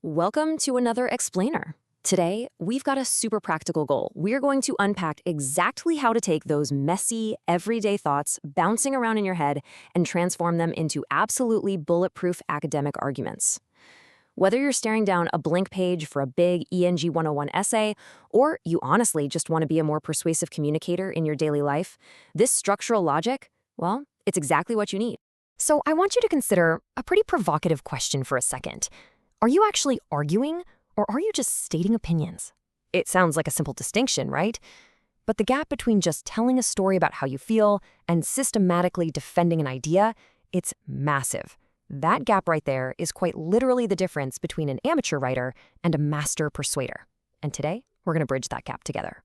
Welcome to another explainer. Today, we've got a super practical goal. We're going to unpack exactly how to take those messy, everyday thoughts bouncing around in your head and transform them into absolutely bulletproof academic arguments. Whether you're staring down a blank page for a big ENG101 essay, or you honestly just want to be a more persuasive communicator in your daily life, this structural logic, well, it's exactly what you need. So I want you to consider a pretty provocative question for a second. Are you actually arguing, or are you just stating opinions? It sounds like a simple distinction, right? But the gap between just telling a story about how you feel and systematically defending an idea, it's massive. That gap right there is quite literally the difference between an amateur writer and a master persuader. And today, we're going to bridge that gap together.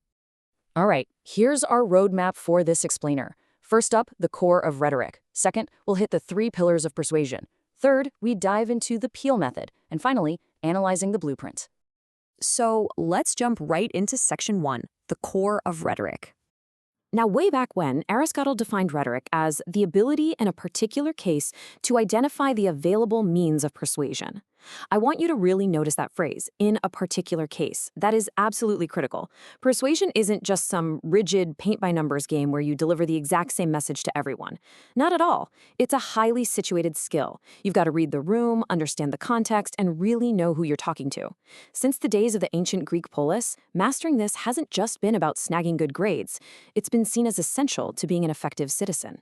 All right, here's our roadmap for this explainer. First up, the core of rhetoric. Second, we'll hit the 3 pillars of persuasion. Third, we dive into the P.E.E.L method. And finally, analyzing the blueprint. So let's jump right into section 1, the core of rhetoric. Now, way back when, Aristotle defined rhetoric as the ability in a particular case to identify the available means of persuasion. I want you to really notice that phrase, in a particular case. That is absolutely critical. Persuasion isn't just some rigid paint-by-numbers game where you deliver the exact same message to everyone. Not at all. It's a highly situated skill. You've got to read the room, understand the context, and really know who you're talking to. Since the days of the ancient Greek polis, mastering this hasn't just been about snagging good grades. It's been seen as essential to being an effective citizen.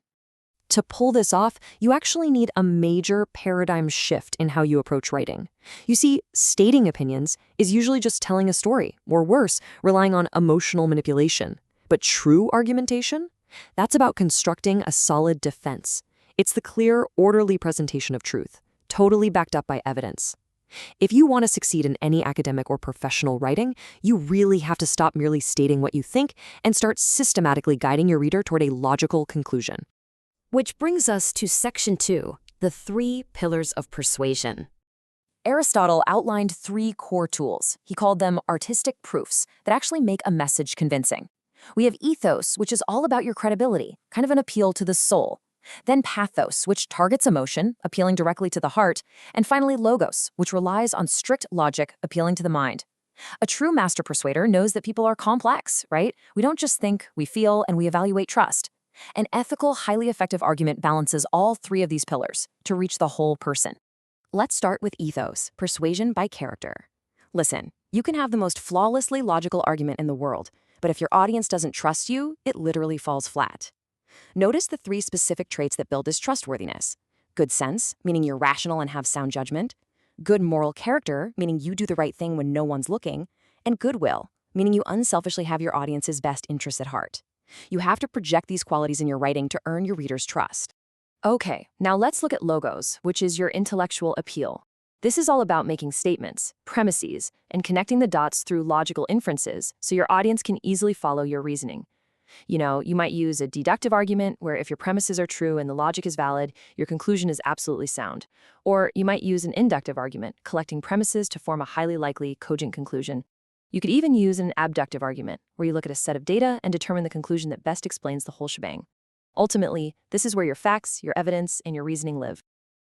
To pull this off, you actually need a major paradigm shift in how you approach writing. You see, stating opinions is usually just telling a story, or worse, relying on emotional manipulation. But true argumentation? That's about constructing a solid defense. It's the clear, orderly presentation of truth, totally backed up by evidence. If you want to succeed in any academic or professional writing, you really have to stop merely stating what you think and start systematically guiding your reader toward a logical conclusion. Which brings us to section 2, the 3 pillars of persuasion. Aristotle outlined 3 core tools. He called them artistic proofs that actually make a message convincing. We have ethos, which is all about your credibility, kind of an appeal to the soul. Then pathos, which targets emotion, appealing directly to the heart. And finally, logos, which relies on strict logic, appealing to the mind. A true master persuader knows that people are complex, right? We don't just think, we feel, and we evaluate trust. An ethical, highly effective argument balances all 3 of these pillars to reach the whole person. Let's start with ethos, persuasion by character. Listen, you can have the most flawlessly logical argument in the world, but if your audience doesn't trust you, it literally falls flat. Notice the 3 specific traits that build this trustworthiness. Good sense, meaning you're rational and have sound judgment. Good moral character, meaning you do the right thing when no one's looking. And goodwill, meaning you unselfishly have your audience's best interests at heart. You have to project these qualities in your writing to earn your reader's trust. Okay, now let's look at logos, which is your intellectual appeal. This is all about making statements, premises, and connecting the dots through logical inferences so your audience can easily follow your reasoning. You might use a deductive argument where if your premises are true and the logic is valid, your conclusion is absolutely sound. Or you might use an inductive argument, collecting premises to form a highly likely, cogent conclusion. You could even use an abductive argument, where you look at a set of data and determine the conclusion that best explains the whole shebang. Ultimately, this is where your facts, your evidence, and your reasoning live.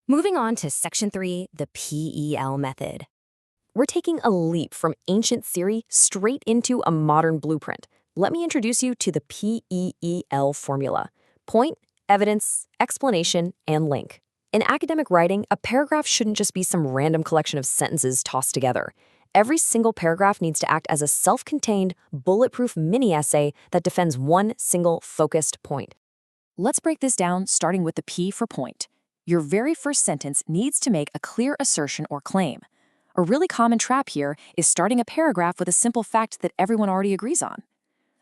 Moving on to section 3, the P.E.E.L method. We're taking a leap from ancient theory straight into a modern blueprint. Let me introduce you to the P.E.E.L formula: point, evidence, explanation, and link. In academic writing, a paragraph shouldn't just be some random collection of sentences tossed together. Every single paragraph needs to act as a self-contained, bulletproof mini-essay that defends one single focused point. Let's break this down, starting with the P for point. Your very first sentence needs to make a clear assertion or claim. A really common trap here is starting a paragraph with a simple fact that everyone already agrees on.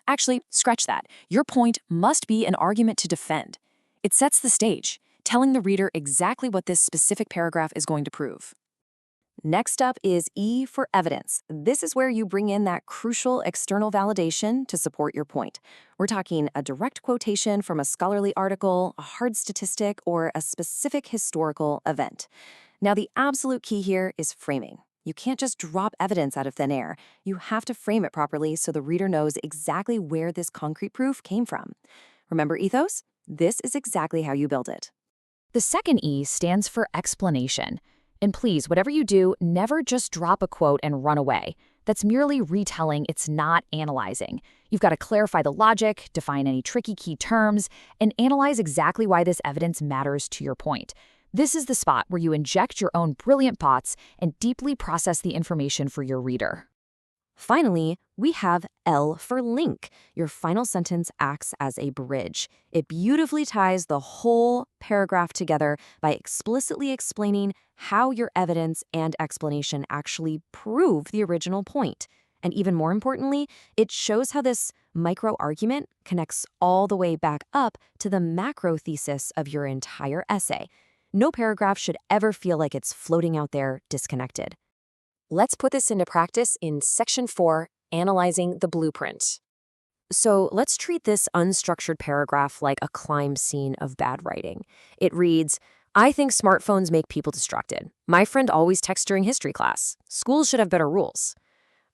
Actually, scratch that. Your point must be an argument to defend. It sets the stage, telling the reader exactly what this specific paragraph is going to prove. Next up is E for evidence. This is where you bring in that crucial external validation to support your point. We're talking a direct quotation from a scholarly article, a hard statistic, or a specific historical event. Now, the absolute key here is framing. You can't just drop evidence out of thin air. You have to frame it properly so the reader knows exactly where this concrete proof came from. Remember ethos? This is exactly how you build it. The second E stands for explanation. And please, whatever you do, never just drop a quote and run away. That's merely retelling, it's not analyzing. You've got to clarify the logic, define any tricky key terms, and analyze exactly why this evidence matters to your point. This is the spot where you inject your own brilliant thoughts and deeply process the information for your reader. Finally, we have L for link. Your final sentence acts as a bridge. It beautifully ties the whole paragraph together by explicitly explaining how your evidence and explanation actually prove the original point. And even more importantly, it shows how this micro-argument connects all the way back up to the macro thesis of your entire essay. No paragraph should ever feel like it's floating out there disconnected. Let's put this into practice in Section 4, Analyzing the Blueprint. So let's treat this unstructured paragraph like a crime scene of bad writing. It reads, I think smartphones make people distracted. My friend always texts during history class. Schools should have better rules.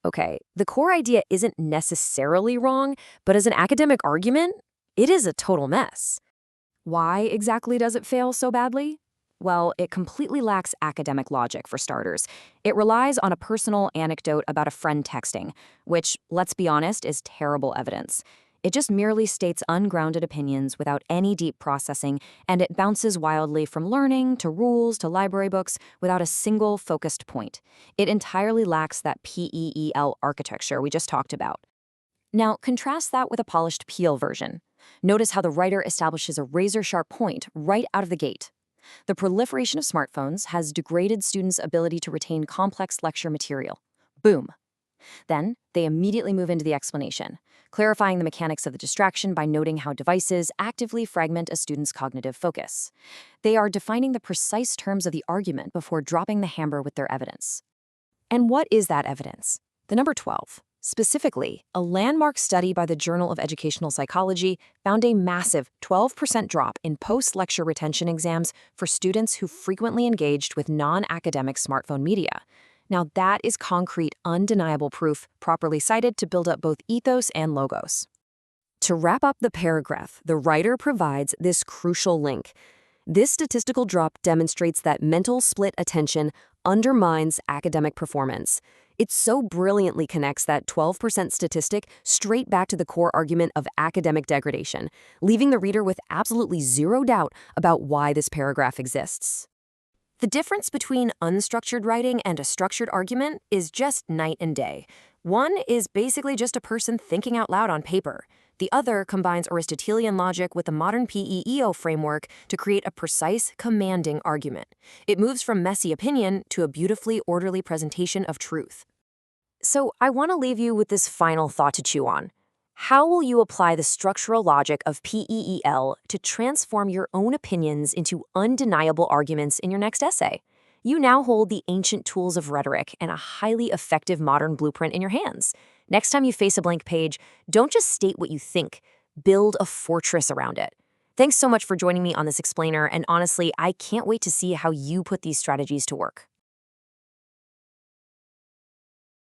Okay, the core idea isn't necessarily wrong, but as an academic argument, it is a total mess. Why exactly does it fail so badly? Well, it completely lacks academic logic, for starters. It relies on a personal anecdote about a friend texting, which, let's be honest, is terrible evidence. It just merely states ungrounded opinions without any deep processing, and it bounces wildly from learning to rules to library books without a single focused point. It entirely lacks that P.E.E.L architecture we just talked about. Now, contrast that with a polished P.E.E.L version. Notice how the writer establishes a razor-sharp point right out of the gate. The proliferation of smartphones has degraded students' ability to retain complex lecture material. Boom. Then, they immediately move into the explanation, clarifying the mechanics of the distraction by noting how devices actively fragment a student's cognitive focus. They are defining the precise terms of the argument before dropping the hammer with their evidence. And what is that evidence? The number 12. Specifically, a landmark study by the Journal of Educational Psychology found a massive 12% drop in post-lecture retention exams for students who frequently engaged with non-academic smartphone media. Now that is concrete, undeniable proof properly cited to build up both ethos and logos. To wrap up the paragraph, the writer provides this crucial link. This statistical drop demonstrates that mental split attention undermines academic performance. It so brilliantly connects that 12% statistic straight back to the core argument of academic degradation, leaving the reader with absolutely zero doubt about why this paragraph exists. The difference between unstructured writing and a structured argument is just night and day. One is basically just a person thinking out loud on paper. The other combines Aristotelian logic with the modern P.E.E.L framework to create a precise, commanding argument. It moves from messy opinion to a beautifully orderly presentation of truth. So I want to leave you with this final thought to chew on. How will you apply the structural logic of P.E.E.L to transform your own opinions into undeniable arguments in your next essay? You now hold the ancient tools of rhetoric and a highly effective modern blueprint in your hands. Next time you face a blank page, don't just state what you think, build a fortress around it. Thanks so much for joining me on this explainer, and honestly, I can't wait to see how you put these strategies to work.